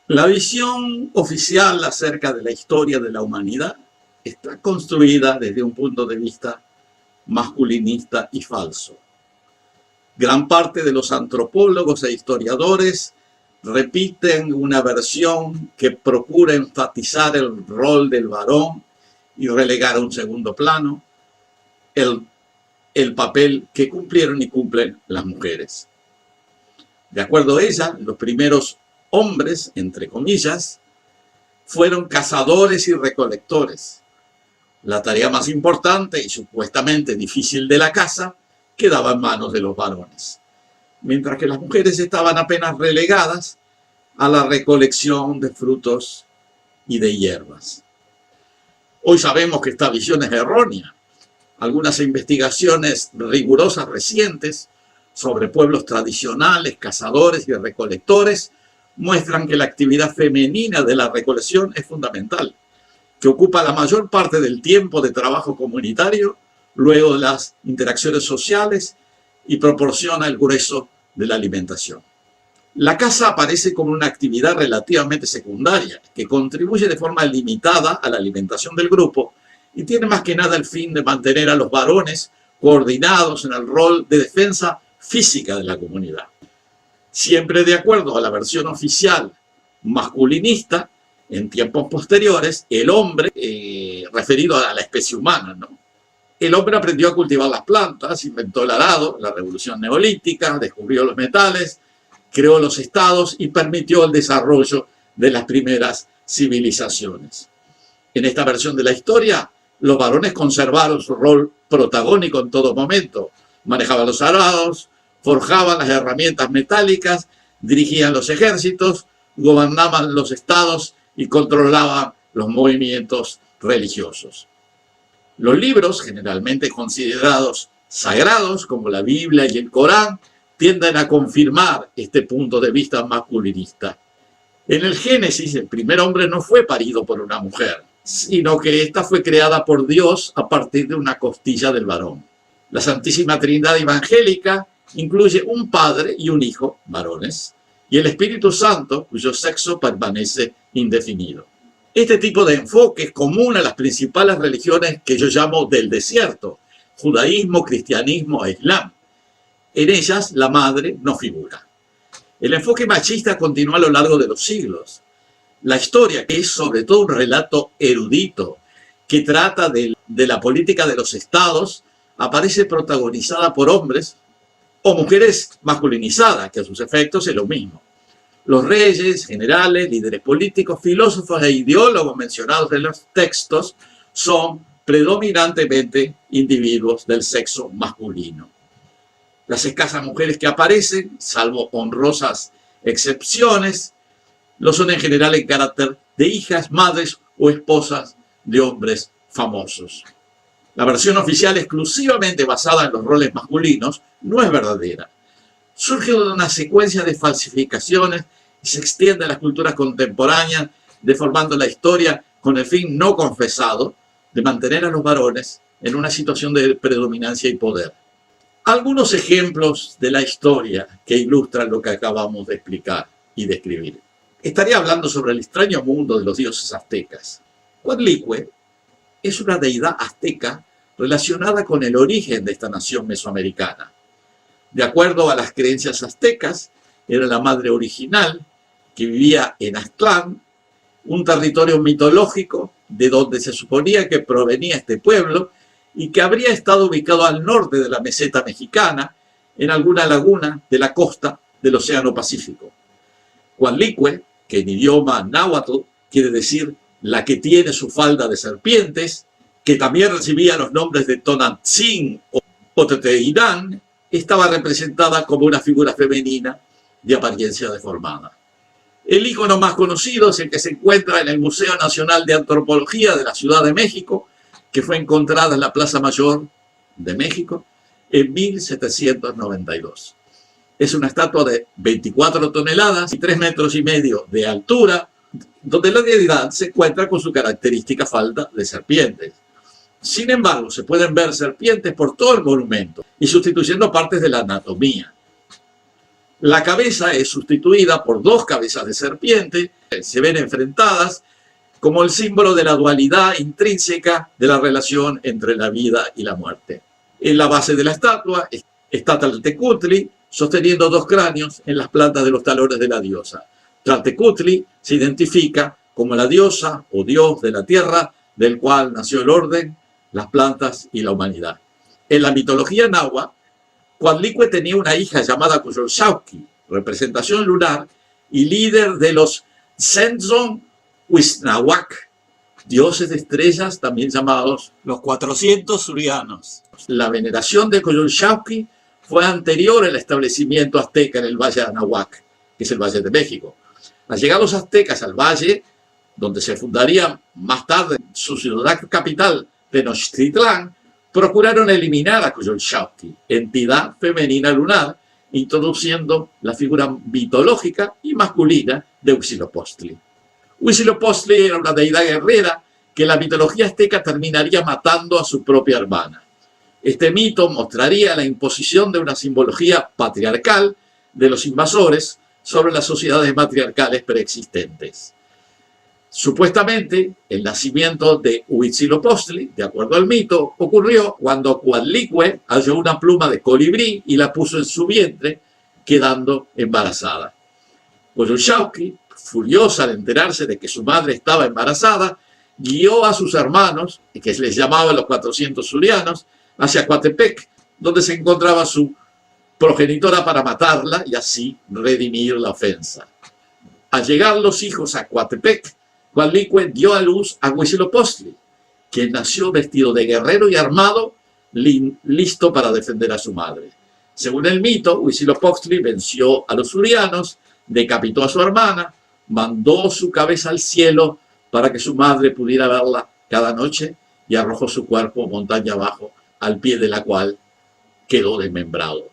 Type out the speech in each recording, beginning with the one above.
La visión oficial acerca de la historia de la humanidad está construida desde un punto de vista masculinista y falso. Gran parte de los antropólogos e historiadores repiten una versión que procura enfatizar el rol del varón y relegar a un segundo plano el papel que cumplieron y cumplen las mujeres. De acuerdo a ella, los primeros hombres, entre comillas, fueron cazadores y recolectores. La tarea más importante y supuestamente difícil de la caza quedaba en manos de los varones, mientras que las mujeres estaban apenas relegadas a la recolección de frutos y de hierbas. Hoy sabemos que esta visión es errónea. Algunas investigaciones rigurosas recientes sobre pueblos tradicionales, cazadores y recolectores muestran que la actividad femenina de la recolección es fundamental, que ocupa la mayor parte del tiempo de trabajo comunitario, luego de las interacciones sociales, y proporciona el grueso de la alimentación. La caza aparece como una actividad relativamente secundaria, que contribuye de forma limitada a la alimentación del grupo y tiene más que nada el fin de mantener a los varones coordinados en el rol de defensa física de la comunidad. Siempre de acuerdo a la versión oficial masculinista, en tiempos posteriores, el hombre, referido a la especie humana, ¿no? El hombre aprendió a cultivar las plantas, inventó el arado, la revolución neolítica, descubrió los metales, creó los estados y permitió el desarrollo de las primeras civilizaciones. En esta versión de la historia, los varones conservaron su rol protagónico en todo momento. Manejaban los arados, forjaban las herramientas metálicas, dirigían los ejércitos, gobernaban los estados y controlaban los movimientos religiosos. Los libros, generalmente considerados sagrados, como la Biblia y el Corán, tienden a confirmar este punto de vista masculinista. En el Génesis, el primer hombre no fue parido por una mujer, sino que ésta fue creada por Dios a partir de una costilla del varón. La Santísima Trinidad evangélica incluye un padre y un hijo, varones, y el Espíritu Santo, cuyo sexo permanece indefinido. Este tipo de enfoque es común a las principales religiones que yo llamo del desierto: judaísmo, cristianismo e islam. En ellas la madre no figura. El enfoque machista continúa a lo largo de los siglos. La historia, que es sobre todo un relato erudito que trata de la política de los estados, aparece protagonizada por hombres o mujeres masculinizadas, que a sus efectos es lo mismo. Los reyes, generales, líderes políticos, filósofos e ideólogos mencionados en los textos son predominantemente individuos del sexo masculino. Las escasas mujeres que aparecen, salvo honrosas excepciones, lo son en general en carácter de hijas, madres o esposas de hombres famosos. La versión oficial exclusivamente basada en los roles masculinos no es verdadera. Surge de una secuencia de falsificaciones y se extiende a las culturas contemporáneas, deformando la historia con el fin no confesado de mantener a los varones en una situación de predominancia y poder. Algunos ejemplos de la historia que ilustran lo que acabamos de explicar y describir. Estaría hablando sobre el extraño mundo de los dioses aztecas. Coatlicue es una deidad azteca relacionada con el origen de esta nación mesoamericana. De acuerdo a las creencias aztecas, era la madre original que vivía en Aztlán, un territorio mitológico de donde se suponía que provenía este pueblo y que habría estado ubicado al norte de la meseta mexicana, en alguna laguna de la costa del Océano Pacífico. Coatlicue, que en idioma náhuatl quiere decir la que tiene su falda de serpientes, que también recibía los nombres de Tonantzin o Teteirán, estaba representada como una figura femenina de apariencia deformada. El ícono más conocido es el que se encuentra en el Museo Nacional de Antropología de la Ciudad de México, que fue encontrada en la Plaza Mayor de México en 1792. Es una estatua de 24 toneladas y 3,5 metros de altura, donde la deidad se encuentra con su característica falda de serpientes. Sin embargo, se pueden ver serpientes por todo el monumento y sustituyendo partes de la anatomía. La cabeza es sustituida por dos cabezas de serpiente, que se ven enfrentadas como el símbolo de la dualidad intrínseca de la relación entre la vida y la muerte. En la base de la estatua está Tlaltecuhtli sosteniendo dos cráneos en las plantas de los talones de la diosa. Tlaltecuhtli se identifica como la diosa o dios de la tierra, del cual nació el orden, las plantas y la humanidad. En la mitología náhuatl, Coatlicue tenía una hija llamada Coyolxauhqui, representación lunar y líder de los Tzentzohuitznahuac, dioses de estrellas también llamados los 400 surianos. La veneración de Coyolxauhqui fue anterior al establecimiento azteca en el Valle de Anahuac, que es el Valle de México. Al llegar los aztecas al valle, donde se fundaría más tarde su ciudad capital, Tenochtitlán, procuraron eliminar a Coyolxauhqui, entidad femenina lunar, introduciendo la figura mitológica y masculina de Huitzilopochtli. Huitzilopochtli era una deidad guerrera que la mitología azteca terminaría matando a su propia hermana. Este mito mostraría la imposición de una simbología patriarcal de los invasores sobre las sociedades matriarcales preexistentes. Supuestamente, el nacimiento de Huitzilopochtli, de acuerdo al mito, ocurrió cuando Coatlicue halló una pluma de colibrí y la puso en su vientre, quedando embarazada. Coyolxauhqui, furiosa al enterarse de que su madre estaba embarazada, guió a sus hermanos, que les llamaba los 400 surianos, hacia Coatepec, donde se encontraba su progenitora para matarla y así redimir la ofensa. Al llegar los hijos a Coatepec, Coatlicue dio a luz a Huitzilopochtli, quien nació vestido de guerrero y armado, listo para defender a su madre. Según el mito, Huitzilopochtli venció a los surianos, decapitó a su hermana, mandó su cabeza al cielo para que su madre pudiera verla cada noche y arrojó su cuerpo montaña abajo, al pie de la cual quedó desmembrado.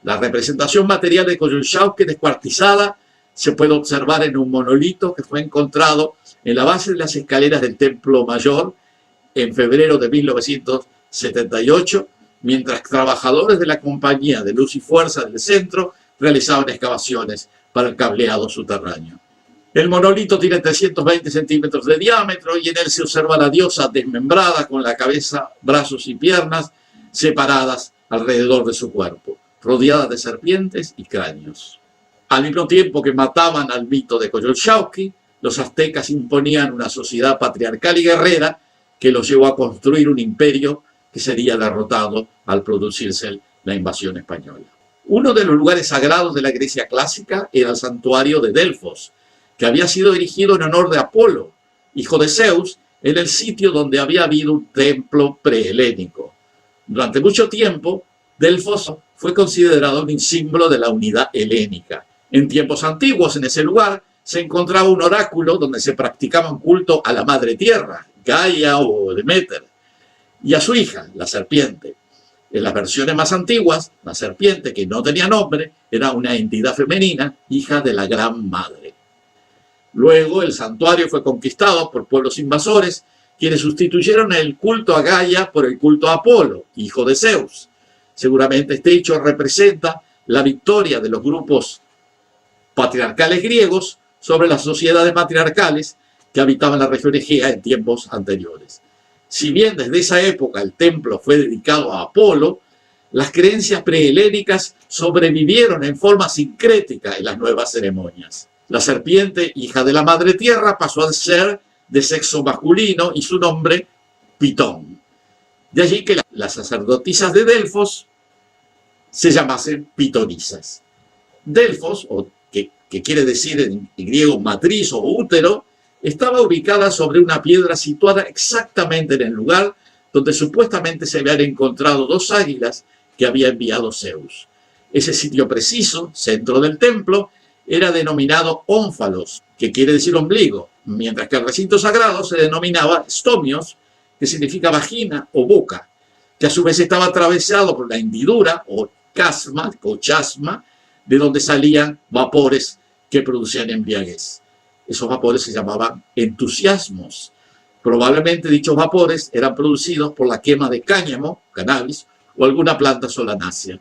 La representación material de Coyolxauhqui descuartizada se puede observar en un monolito que fue encontrado en la base de las escaleras del Templo Mayor en febrero de 1978, mientras trabajadores de la Compañía de Luz y Fuerza del centro realizaban excavaciones para el cableado subterráneo. El monolito tiene 320 centímetros de diámetro y en él se observa la diosa desmembrada con la cabeza, brazos y piernas separadas alrededor de su cuerpo, rodeada de serpientes y cráneos. Al mismo tiempo que mataban al mito de Coyolxauhqui, los aztecas imponían una sociedad patriarcal y guerrera que los llevó a construir un imperio que sería derrotado al producirse la invasión española. Uno de los lugares sagrados de la Grecia clásica era el santuario de Delfos, que había sido erigido en honor de Apolo, hijo de Zeus, en el sitio donde había habido un templo prehelénico. Durante mucho tiempo, Delfos fue considerado un símbolo de la unidad helénica. En tiempos antiguos, en ese lugar, se encontraba un oráculo donde se practicaba un culto a la madre tierra, Gaia o Demeter, y a su hija, la serpiente. En las versiones más antiguas, la serpiente, que no tenía nombre, era una entidad femenina, hija de la gran madre. Luego, el santuario fue conquistado por pueblos invasores, quienes sustituyeron el culto a Gaia por el culto a Apolo, hijo de Zeus. Seguramente este hecho representa la victoria de los grupos patriarcales griegos sobre las sociedades matriarcales que habitaban la región Egea en tiempos anteriores. Si bien desde esa época el templo fue dedicado a Apolo, las creencias prehelénicas sobrevivieron en forma sincrética en las nuevas ceremonias. La serpiente, hija de la madre tierra, pasó a ser de sexo masculino y su nombre Pitón. De allí que las sacerdotisas de Delfos se llamasen pitonisas. Delfos, que quiere decir en griego matriz o útero, estaba ubicada sobre una piedra situada exactamente en el lugar donde supuestamente se habían encontrado dos águilas que había enviado Zeus. Ese sitio preciso, centro del templo, era denominado ónfalos, que quiere decir ombligo, mientras que el recinto sagrado se denominaba stomios, que significa vagina o boca, que a su vez estaba atravesado por la hendidura o chasma, de donde salían vapores que producían embriaguez. Esos vapores se llamaban entusiasmos. Probablemente dichos vapores eran producidos por la quema de cáñamo, cannabis, o alguna planta solanácea.